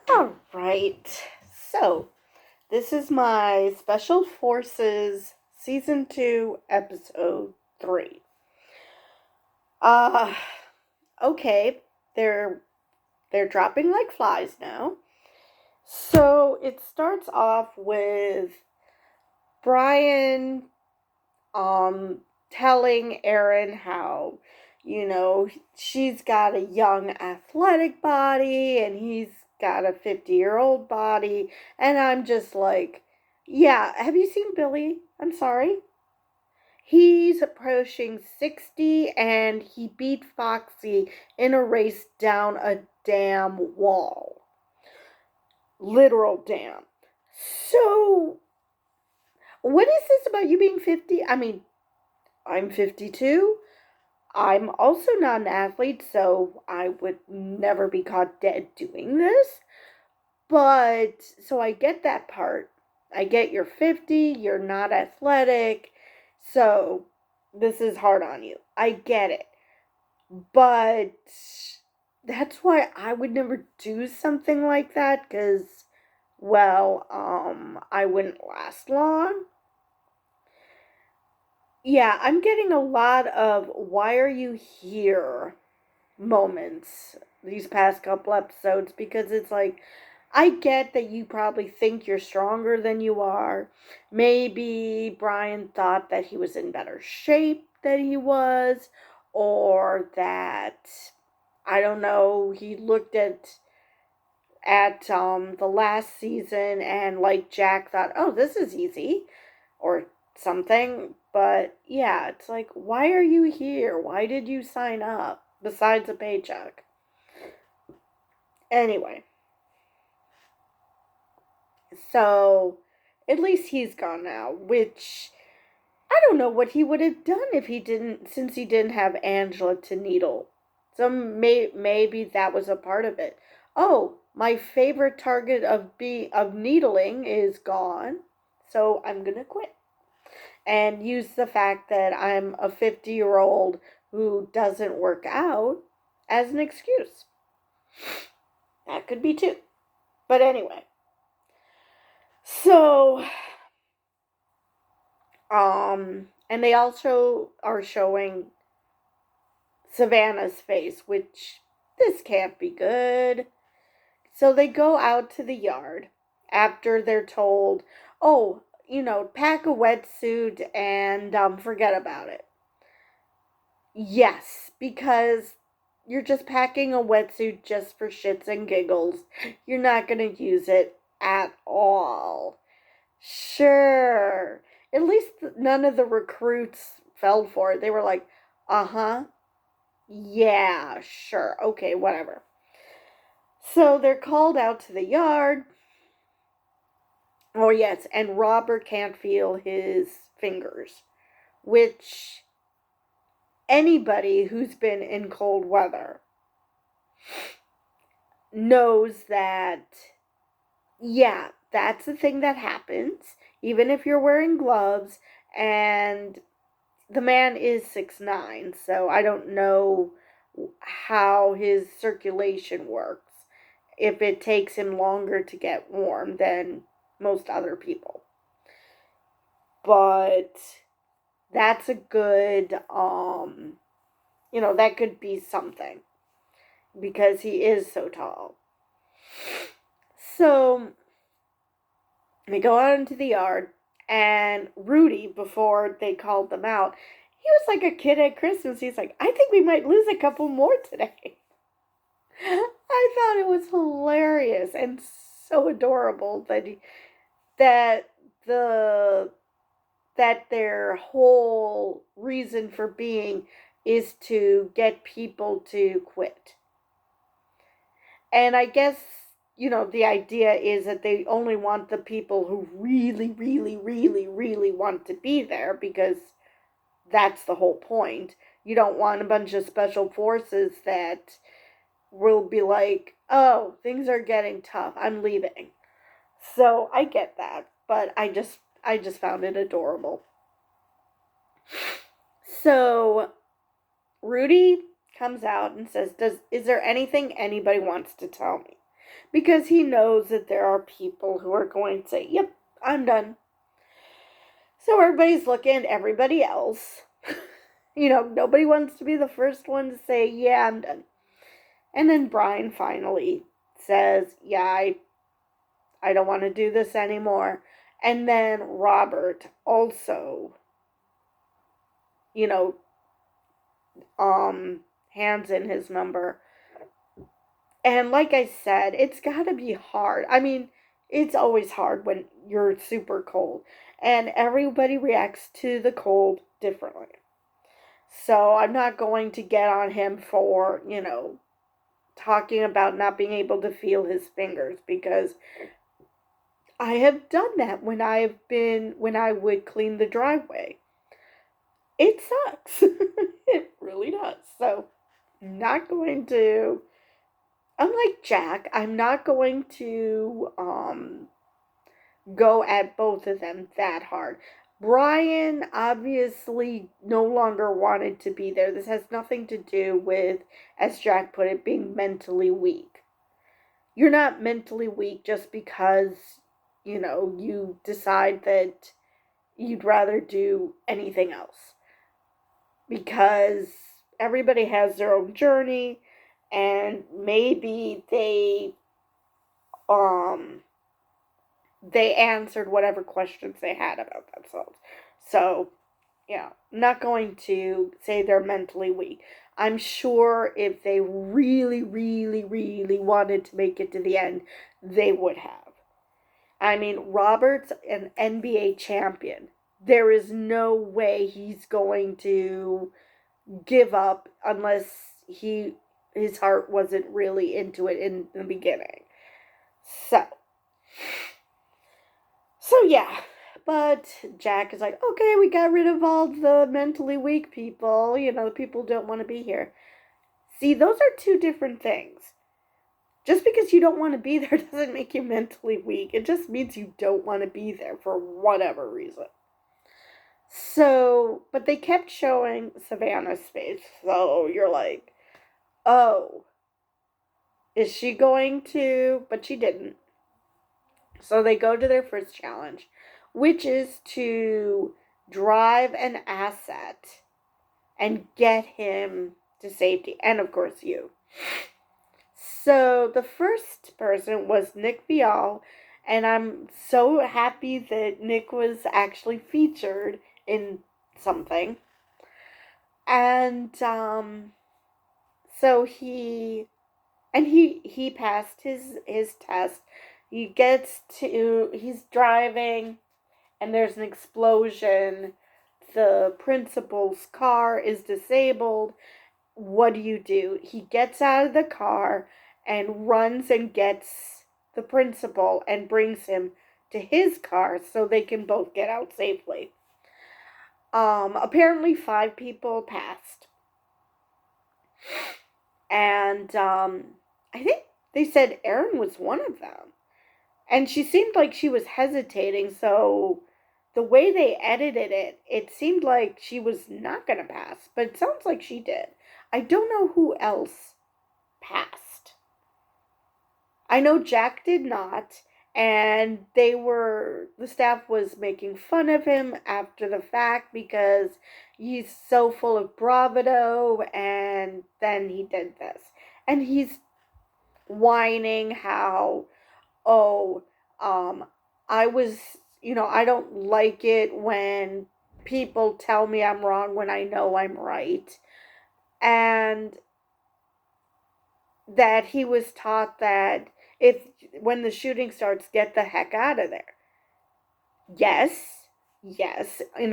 All right. So, this is my Special Forces Season 2, Episode 3. Uh, okay. They're they're dropping like flies now. So, it starts off with Brian telling Erin how she's got a young athletic body and he's got a 50-year-old body, and I'm just like, yeah, have you seen Billy? I'm sorry. He's approaching 60 and he beat Foxy in a race down a damn wall. Literal dam. So, what is this about you being 50? I mean, I'm 52. I'm also not an athlete, so I would never be caught dead doing this. But, so I get that part. I get you're 50, you're not athletic, so this is hard on you. I get it. But that's why I would never do something like that, because, well, I wouldn't last long. Yeah, I'm getting a lot of why are you here moments these past couple episodes, because it's like, I get that you probably think you're stronger than you are. Maybe Brian thought that he was in better shape than he was, or that, I don't know, he looked at the last season and like Jack thought, oh, this is easy or something. But yeah, it's like, why are you here? Why did you sign up besides a paycheck? Anyway, so at least he's gone now, which I don't know what he would have done if he didn't, since he didn't have Angela to needle. So maybe that was a part of it. Oh, my favorite target of needling is gone, so I'm gonna quit and use the fact that I'm a 50-year-old who doesn't work out as an excuse. That could be too. But anyway, so and they also are showing Savannah's face, which this can't be good. So they go out to the yard after they're told, oh, pack a wetsuit and forget about it. Yes, because you're just packing a wetsuit just for shits and giggles. You're not going to use it at all. Sure. At least none of the recruits fell for it. They were like, uh huh, yeah, sure, okay, whatever. So they're called out to the yard. Oh, yes, and Robert can't feel his fingers, which anybody who's been in cold weather knows that, yeah, that's the thing that happens, even if you're wearing gloves. And the man is 6'9", so I don't know how his circulation works, if it takes him longer to get warm than most other people. But that's a good, that could be something because he is so tall. So they go out into the yard, and Rudy, before they called them out, he was like a kid at Christmas. He's like, I think we might lose a couple more today. I thought it was hilarious and so adorable that the that their whole reason for being is to get people to quit. And I guess, the idea is that they only want the people who really, really, really, really want to be there, because that's the whole point. You don't want a bunch of special forces that will be like, oh, things are getting tough, I'm leaving. So I get that, but I just found it adorable. So Rudy comes out and says, is there anything anybody wants to tell me? because he knows that there are people who are going to say, yep, I'm done. So everybody's looking at everybody else. Nobody wants to be the first one to say, yeah, I'm done. And then Brian finally says, yeah, I don't want to do this anymore. And then Robert also, you know, hands in his number. And like I said, it's got to be hard. I mean, it's always hard when you're super cold. And everybody reacts to the cold differently. So I'm not going to get on him for, talking about not being able to feel his fingers, because I have done that when I would clean the driveway. It sucks. It really does. So, not going to, unlike Jack, I'm not going to go at both of them that hard. Brian obviously no longer wanted to be there. This has nothing to do with, as Jack put it, being mentally weak. You're not mentally weak just because, you decide that you'd rather do anything else. Because everybody has their own journey, and maybe um they answered whatever questions they had about themselves. So, not going to say they're mentally weak. I'm sure if they really, really, really wanted to make it to the end, they would have. I mean, Robert's an NBA champion. There is no way he's going to give up unless his heart wasn't really into it in the beginning. So yeah, but Jack is like, okay, we got rid of all the mentally weak people. The people don't want to be here. See, those are two different things. Just because you don't want to be there doesn't make you mentally weak. It just means you don't want to be there for whatever reason. So, but they kept showing Savannah's face. So you're like, oh, is she going to? But she didn't. So they go to their first challenge, which is to drive an asset and get him to safety. And of course, you. So the first person was Nick Viall, and I'm so happy that Nick was actually featured in something. And so he passed his test. He's driving, and there's an explosion. The principal's car is disabled. What do? He gets out of the car and runs and gets the principal and brings him to his car so they can both get out safely. Apparently 5 people passed. And I think they said Erin was one of them. And she seemed like she was hesitating, so the way they edited it, it seemed like she was not going to pass. But it sounds like she did. I don't know who else passed. I know Jack did not, and the staff was making fun of him after the fact because he's so full of bravado, and then he did this. And he's whining how, oh, I don't like it when people tell me I'm wrong when I know I'm right. And that he was taught that when the shooting starts, get the heck out of there. Yes, in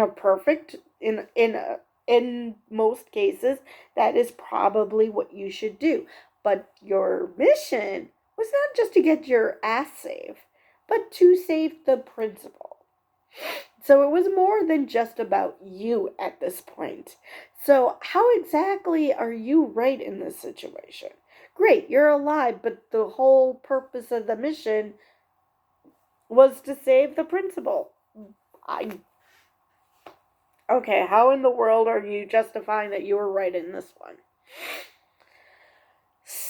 most cases, that is probably what you should do. But your mission was not just to get your ass saved, but to save the principal. So it was more than just about you at this point. So how exactly are you right in this situation? Great, you're alive, but the whole purpose of the mission was to save the principal. Okay, how in the world are you justifying that you were right in this one?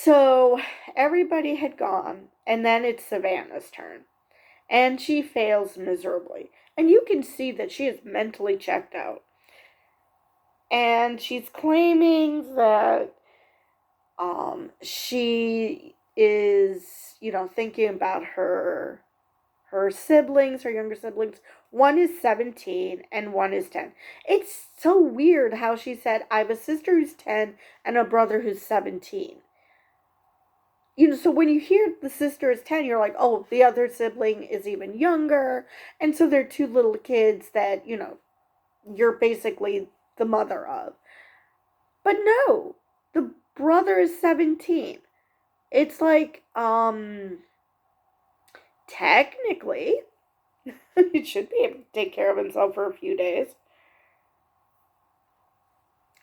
So everybody had gone, and then it's Savannah's turn. And she fails miserably. And you can see that she is mentally checked out. And she's claiming that she is, thinking about her siblings, her younger siblings. One is 17 and one is 10. It's so weird how she said, I have a sister who's 10 and a brother who's 17. So when you hear the sister is 10, you're like, oh, the other sibling is even younger. And so they're two little kids that, you're basically the mother of. But no, the brother is 17. It's like, technically, he should be able to take care of himself for a few days.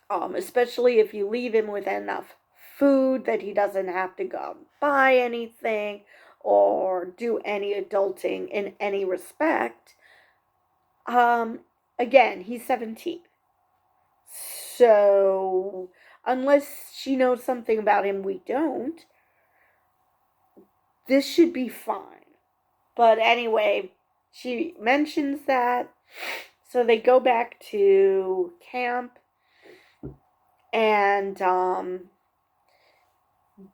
Especially if you leave him with enough food that he doesn't have to go buy anything or do any adulting in any respect. Again, he's 17. So, unless she knows something about him we don't, this should be fine. But anyway, she mentions that. So they go back to camp, and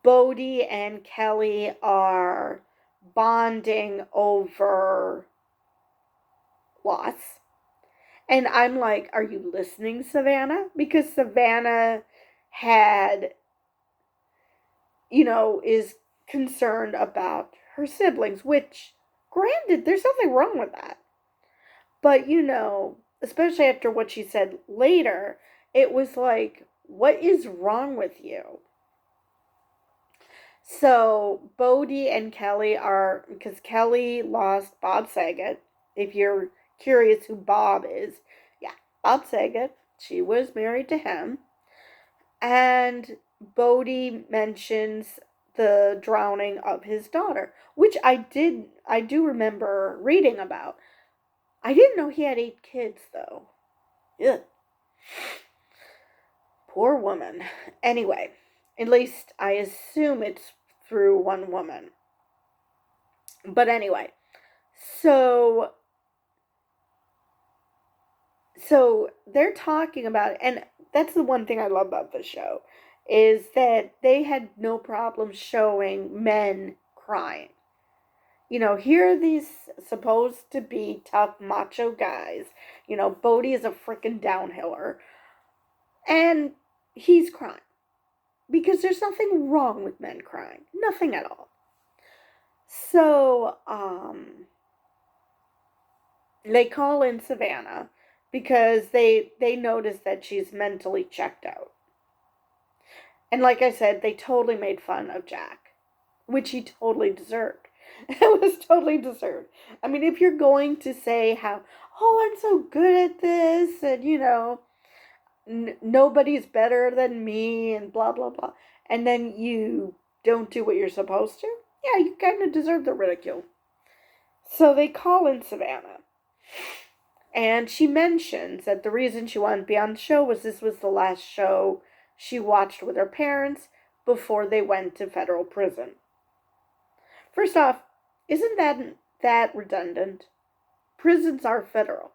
Bodhi and Kelly are bonding over loss. And I'm like, are you listening, Savannah? Because Savannah is concerned about her siblings, which, granted, there's nothing wrong with that. But, especially after what she said later, it was like, what is wrong with you? So, Bodhi and Kelly because Kelly lost Bob Saget. If you're curious who Bob is, yeah, Bob Saget. She was married to him. And Bodhi mentions the drowning of his daughter, which I do remember reading about. I didn't know he had 8 kids, though. Ugh. Poor woman. Anyway, at least I assume it's through one woman. But anyway, so they're talking about it, and that's the one thing I love about the show, is that they had no problem showing men crying. Here are these supposed to be tough macho guys. Bodhi is a freaking downhiller. And he's crying. Because there's nothing wrong with men crying. Nothing at all. So, they call in Savannah because they notice that she's mentally checked out. And like I said, they totally made fun of Jack, which he totally deserved. It was totally deserved. I mean, if you're going to say how, oh, I'm so good at this, and nobody's better than me, and blah, blah, blah, and then you don't do what you're supposed to, yeah, you kind of deserve the ridicule. So they call in Savannah. And she mentions that the reason she wanted to be on the show was this was the last show she watched with her parents before they went to federal prison. First off, isn't that redundant? Prisons are federal.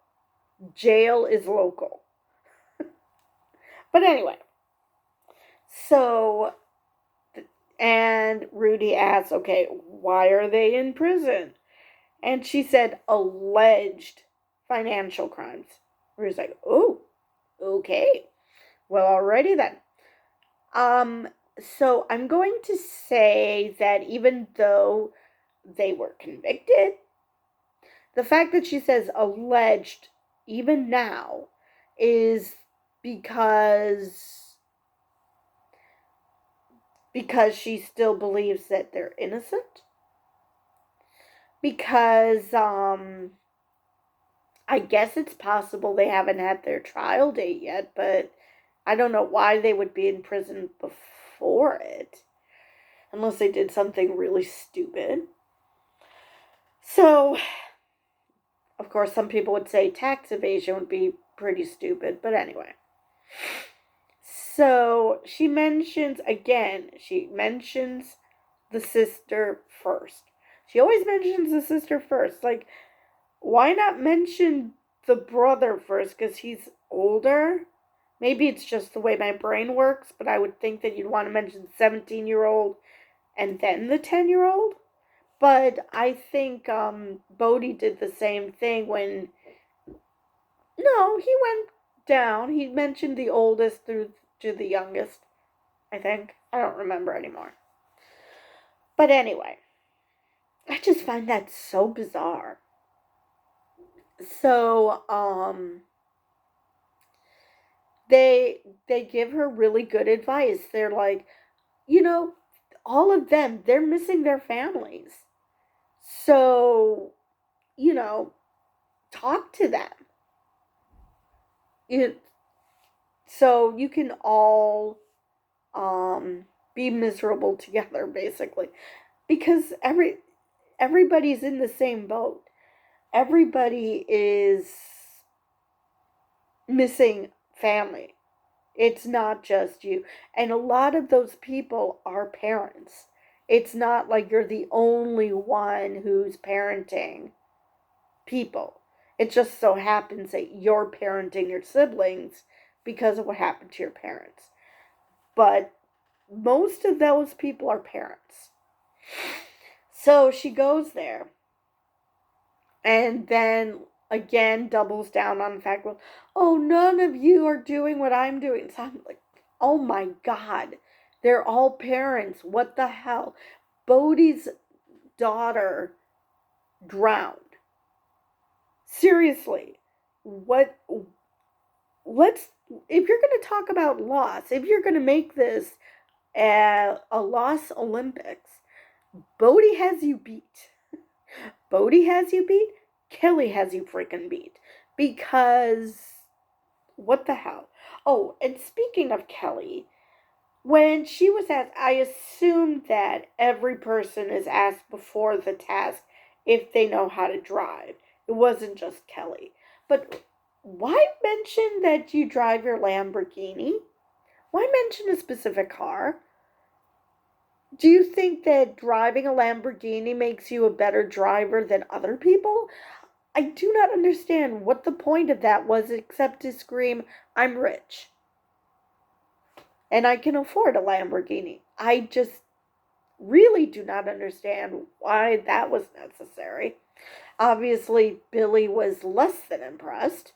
Jail is local. But anyway, so, and Rudy asks, okay, why are they in prison? And she said, alleged financial crimes. Rudy's like, oh, okay. Well, alrighty then. So I'm going to say that even though they were convicted, the fact that she says alleged even now is because she still believes that they're innocent. Because I guess it's possible they haven't had their trial date yet, but I don't know why they would be in prison before it, unless they did something really stupid. So, of course, some people would say tax evasion would be pretty stupid, but anyway. So she mentions the sister first. She always mentions the sister first. Like, why not mention the brother first? Because he's older. Maybe it's just the way my brain works, but I would think that you'd want to mention the 17-year-old and then the 10-year-old. But I think Bodhi did the same thing when. No, he went down. He mentioned the oldest through to the youngest, I think. I don't remember anymore. But anyway, I just find that so bizarre. So, they give her really good advice. They're like, you know, all of them, they're missing their families. So, you know, talk to them. It, so you can all be miserable together, basically, because everybody's in the same boat. Everybody is missing family. It's not just you. And a lot of those people are parents. It's not like you're the only one who's parenting people. It just so happens that you're parenting your siblings because of what happened to your parents. But most of those people are parents. So she goes there and then again doubles down on the fact, well, oh, none of you are doing what I'm doing. So I'm like, oh my God, they're all parents. What the hell? Bodhi's daughter drowned. Seriously, what? Let's, if you're going to talk about loss, if you're going to make this a loss Olympics, Bodhi has you beat. Bodhi has you beat. Kelly has you freaking beat. Because, what the hell? Oh, and speaking of Kelly, when she was asked, I assumed that every person is asked before the task if they know how to drive. It wasn't just Kelly. But why mention that you drive your Lamborghini? Why mention a specific car? Do you think that driving a Lamborghini makes you a better driver than other people? I do not understand what the point of that was except to scream, I'm rich. And I can afford a Lamborghini. I just really do not understand why that was necessary. Obviously, Billy was less than impressed.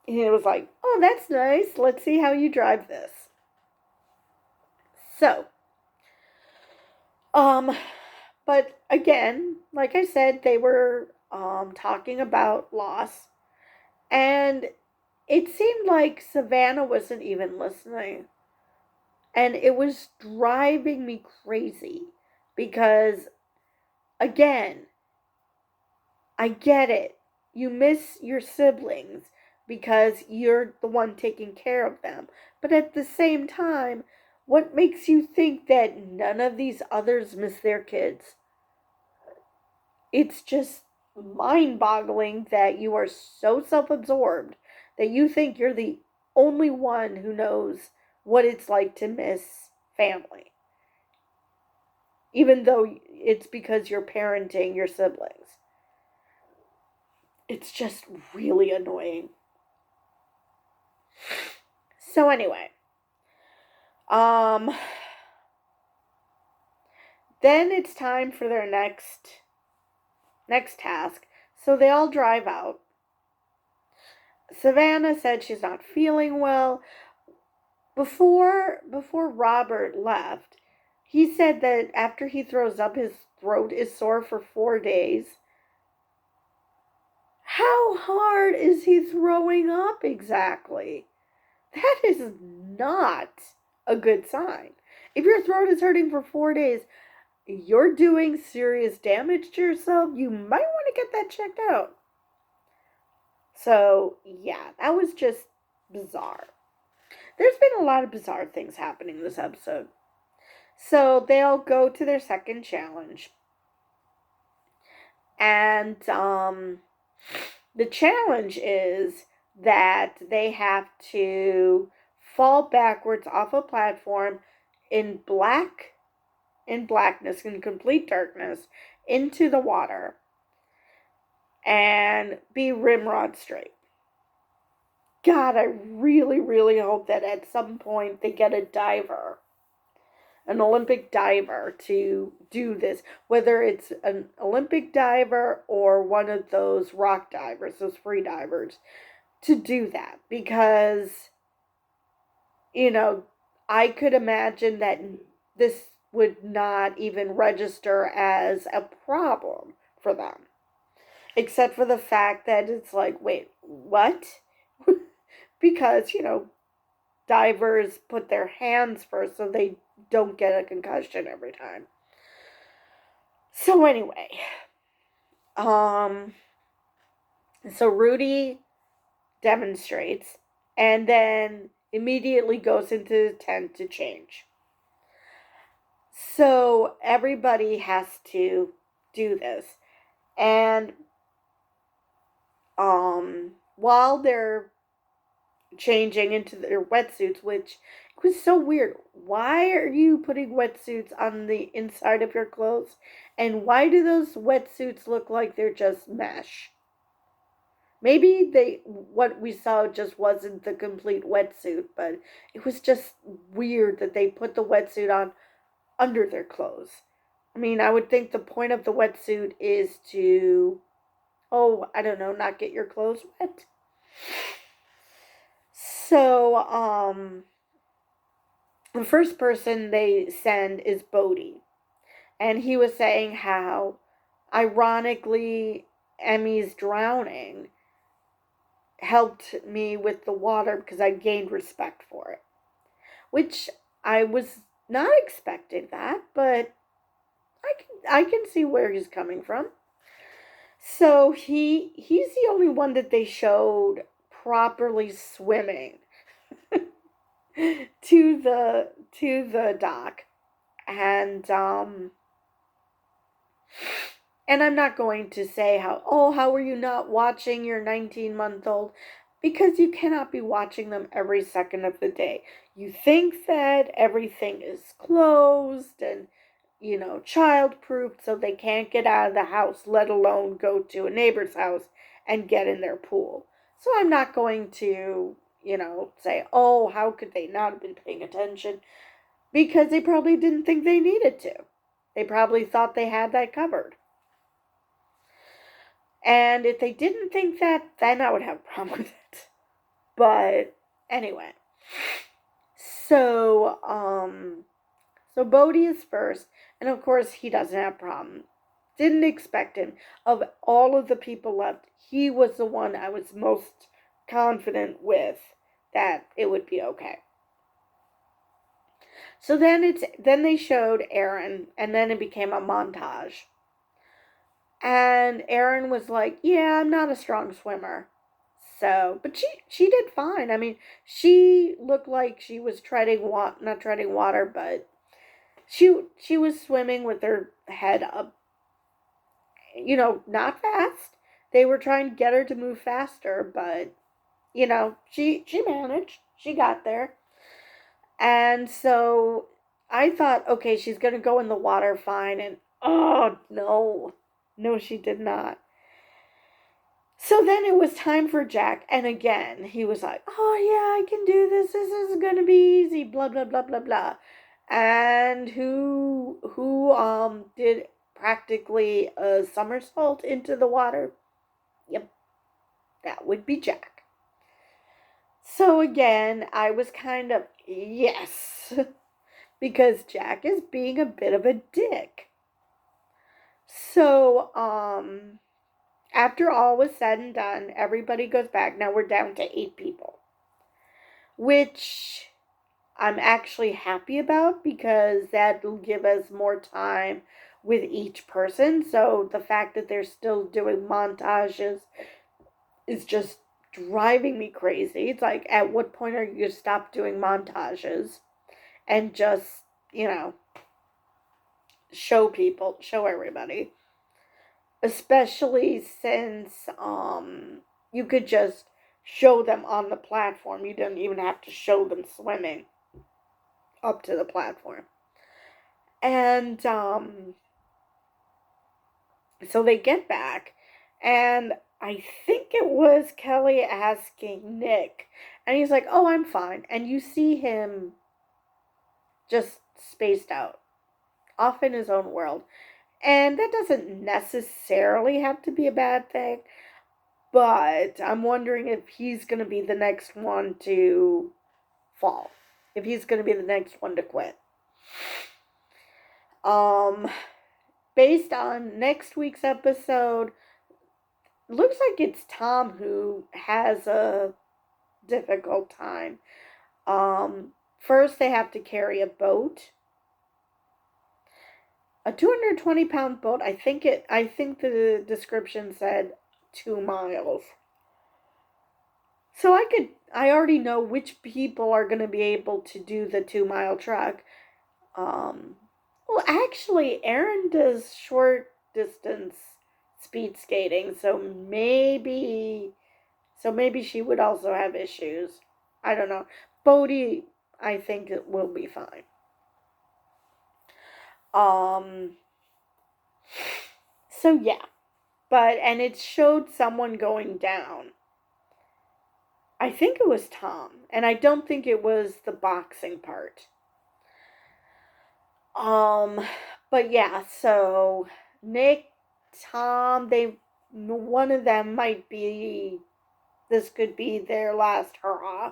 He was like, oh, that's nice. Let's see how you drive this. So, but again, like I said, they were talking about loss, and it seemed like Savannah wasn't even listening, and it was driving me crazy because, again, I get it. You miss your siblings because you're the one taking care of them, but at the same time, what makes you think that none of these others miss their kids? It's just mind boggling that you are so self absorbed that you think you're the only one who knows what it's like to miss family, even though it's because you're parenting your siblings. It's just really annoying. So, anyway, um, then it's time for their next task. So they all drive out. Savannah said she's not feeling well. Before Robert left, he said that after he throws up, his throat is sore for 4 days. How hard is he throwing up exactly? That is not a good sign. If your throat is hurting for 4 days, you're doing serious damage to yourself. You might want to get that checked out. So, yeah, that was just bizarre. There's been a lot of bizarre things happening this episode. So, they'll go to their second challenge. And the challenge is that they have to fall backwards off a platform in blackness, in complete darkness, into the water and be rimrod straight. God, I really, really hope that at some point they get a diver, an Olympic diver, to do this. Whether it's an Olympic diver or one of those rock divers, those free divers, to do that. Because, I could imagine that this would not even register as a problem for them. Except for the fact that it's like, wait, what? Because, divers put their hands first so they don't get a concussion every time. So anyway, so Rudy demonstrates and then immediately goes into the tent to change. So everybody has to do this. And while they're changing into their wetsuits, which was so weird. Why are you putting wetsuits on the inside of your clothes? And why do those wetsuits look like they're just mesh? Maybe what we saw just wasn't the complete wetsuit, but it was just weird that they put the wetsuit on under their clothes. I mean, I would think the point of the wetsuit is to, I don't know, not get your clothes wet. So, the first person they send is Bodhi. And he was saying how, ironically, Emmy's drowning helped me with the water because I gained respect for it. Which I was not expecting that, but I can see where he's coming from. So he's the only one that they showed properly swimming to the dock. And I'm not going to say how are you not watching your 19-month-old? Because you cannot be watching them every second of the day. You think that everything is closed and, child-proofed so they can't get out of the house, let alone go to a neighbor's house and get in their pool. So I'm not going to, say, how could they not have been paying attention? Because they probably didn't think they needed to. They probably thought they had that covered. And if they didn't think that, then I would have a problem with it. But anyway. So Bodhi is first, and of course he doesn't have a problem. Didn't expect him. Of all of the people left, he was the one I was most confident with that it would be okay. So then they showed Aaron, and then it became a montage. And Aaron was like, "Yeah, I'm not a strong swimmer." So, but she did fine. I mean, she looked like she was not treading water, but she was swimming with her head up. Not fast. They were trying to get her to move faster, but she managed. She got there. And so I thought, okay, she's going to go in the water fine. And oh, no. No, she did not. So then it was time for Jack. And again, he was like, "Oh, yeah, I can do this. This is going to be easy. Blah, blah, blah, blah, blah." And who did practically a somersault into the water? Yep, that would be Jack. So again, I was kind of, yes, because Jack is being a bit of a dick. So, after all was said and done, everybody goes back. Now we're down to 8 people, which I'm actually happy about because that'll give us more time with each person. So the fact that they're still doing montages is just driving me crazy. It's like, at what point are you going to stop doing montages and just, show everybody? Especially since you could just show them on the platform. You didn't even have to show them swimming up to the platform. And so they get back, and I think it was Kelly asking Nick, and he's like, "Oh, I'm fine." And you see him just spaced out, off in his own world. And that doesn't necessarily have to be a bad thing, but I'm wondering if he's going to be the next one to fall, if he's going to be the next one to quit. Um, Based on next week's episode, looks like it's Tom who has a difficult time. First they have to carry a boat, a 220-pound boat. I think the description said 2 miles. So I already know which people are going to be able to do the 2-mile trek. Well, actually, Erin does short distance speed skating, so maybe she would also have issues. I don't know. Bodhi, I think it will be fine. So yeah, and it showed someone going down. I think it was Tom, and I don't think it was the boxing part. But yeah, so Nick, Tom, one of them might be, this could be their last hurrah.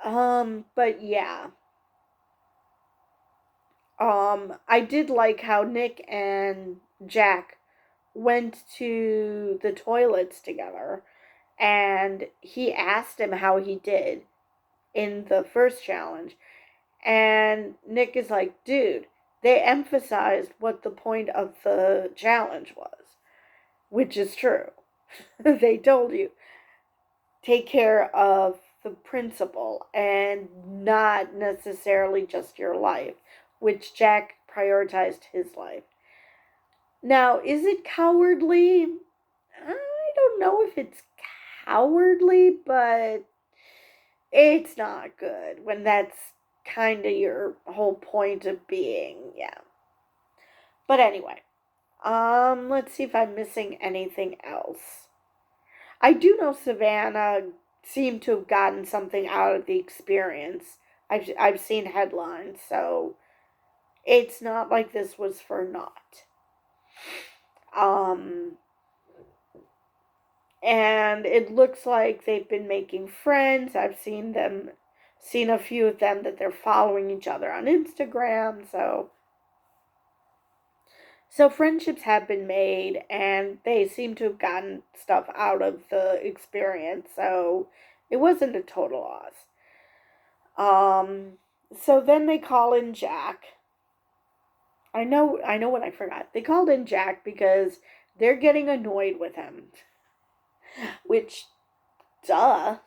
But yeah. I did like how Nick and Jack went to the toilets together, and he asked him how he did in the first challenge. And Nick is like, dude, they emphasized what the point of the challenge was, which is true. They told you, take care of the principle and not necessarily just your life, which Jack prioritized his life. Now, is it cowardly? I don't know if it's cowardly, but it's not good when that's kind of your whole point of being. Yeah. But anyway, let's see if I'm missing anything else. I do know Savannah seemed to have gotten something out of the experience. I've seen headlines, so it's not like this was for naught. And it looks like they've been making friends. I've seen a few of them that they're following each other on Instagram. So friendships have been made, and they seem to have gotten stuff out of the experience. So it wasn't a total loss. So then they call in Jack. I know what I forgot. They called in Jack because they're getting annoyed with him. Which, duh.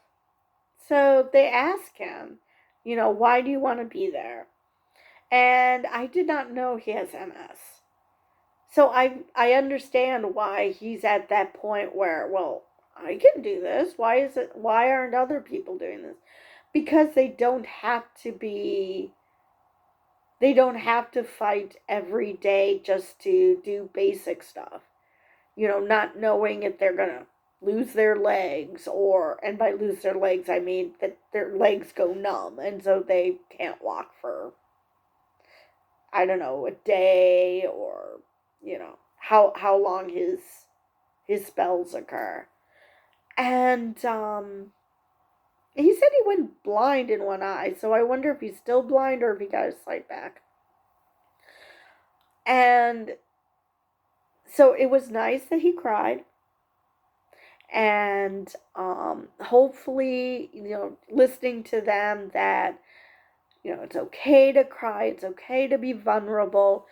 So they ask him, why do you want to be there? And I did not know he has MS. So I understand why he's at that point where, well, I can do this. Why aren't other people doing this? Because they don't have to fight every day just to do basic stuff. Not knowing if they're going to lose their legs, and by lose their legs I mean that their legs go numb and so they can't walk for, I don't know, a day, or how long his spells occur. And he said he went blind in one eye, so I wonder if he's still blind or if he got his sight back. And so it was nice that he cried. And hopefully, listening to them that, it's okay to cry, it's okay to be vulnerable,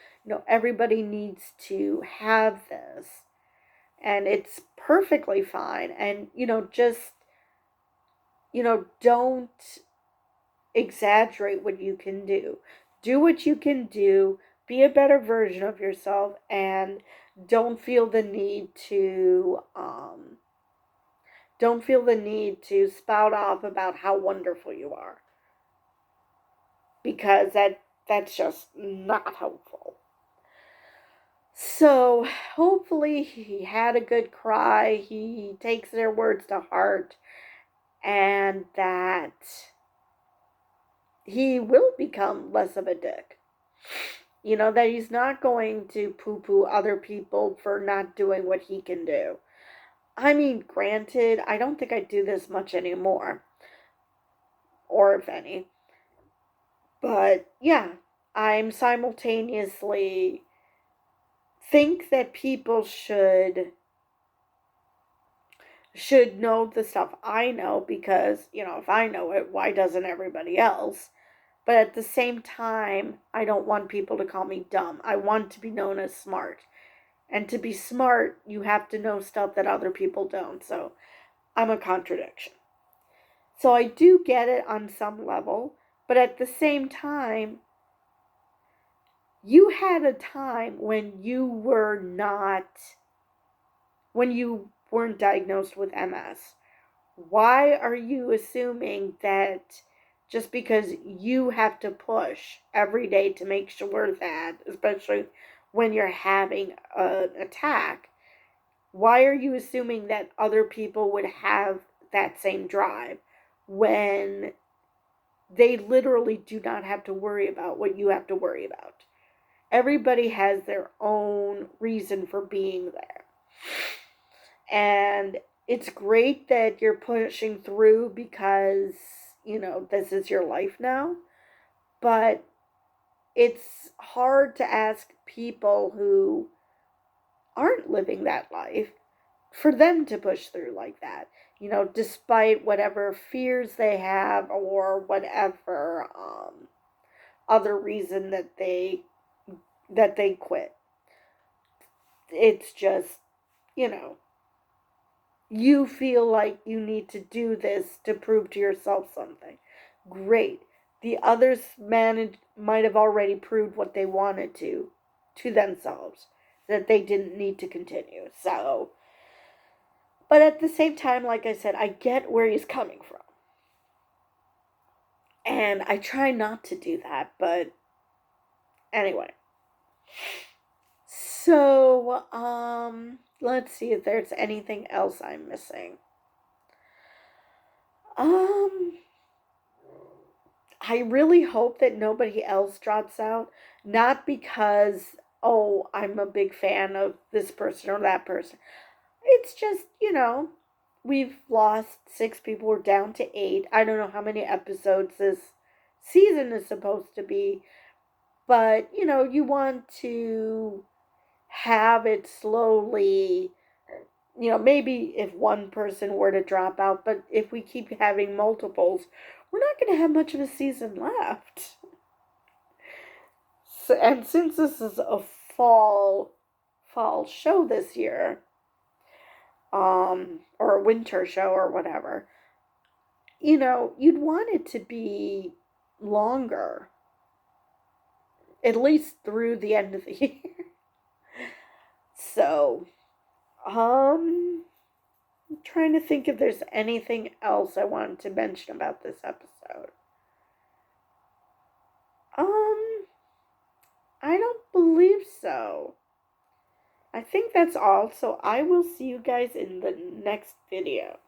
everybody needs to have this, and it's perfectly fine. And, just, don't exaggerate what you can do. Do what you can do, be a better version of yourself, and don't feel the need to don't feel the need to spout off about how wonderful you are. Because that's just not helpful. So hopefully he had a good cry. He takes their words to heart, and that he will become less of a dick. You know, that he's not going to poo poo other people for not doing what he can do. I mean, granted, I don't think I do this much anymore, or if any. But yeah, I'm simultaneously think that people should know the stuff I know, because, you know, if I know it, why doesn't everybody else? But at the same time, I don't want people to call me dumb. I want to be known as smart. And to be smart, you have to know stuff that other people don't. So I'm a contradiction. So I do get it on some level, but at the same time, you had a time when you weren't diagnosed with MS. Why are you assuming that just because you have to push every day to make sure that, especially when you're having an attack, why are you assuming that other people would have that same drive when they literally do not have to worry about what you have to worry about? Everybody has their own reason for being there. And it's great that you're pushing through because, you know, this is your life now. But it's hard to ask people who aren't living that life for them to push through like that. You know, despite whatever fears they have or whatever other reason that they quit. It's just, you know, you feel like you need to do this to prove to yourself something. Great. The others might have already proved what they wanted to themselves, that they didn't need to continue. So, but at the same time, like I said, I get where he's coming from. And I try not to do that, but anyway. So, let's see if there's anything else I'm missing. Um, I really hope that nobody else drops out. Not because, oh, I'm a big fan of this person or that person. It's just, you know, we've lost 6 people. We're down to 8. I don't know how many episodes this season is supposed to be. But, you know, you want to have it slowly, you know, maybe if one person were to drop out, but if we keep having multiples, we're not going to have much of a season left. So, and since this is a fall show this year, or a winter show or whatever, you know, you'd want it to be longer, at least through the end of the year. So, I'm trying to think if there's anything else I wanted to mention about this episode. I don't believe so. I think that's all, so I will see you guys in the next video.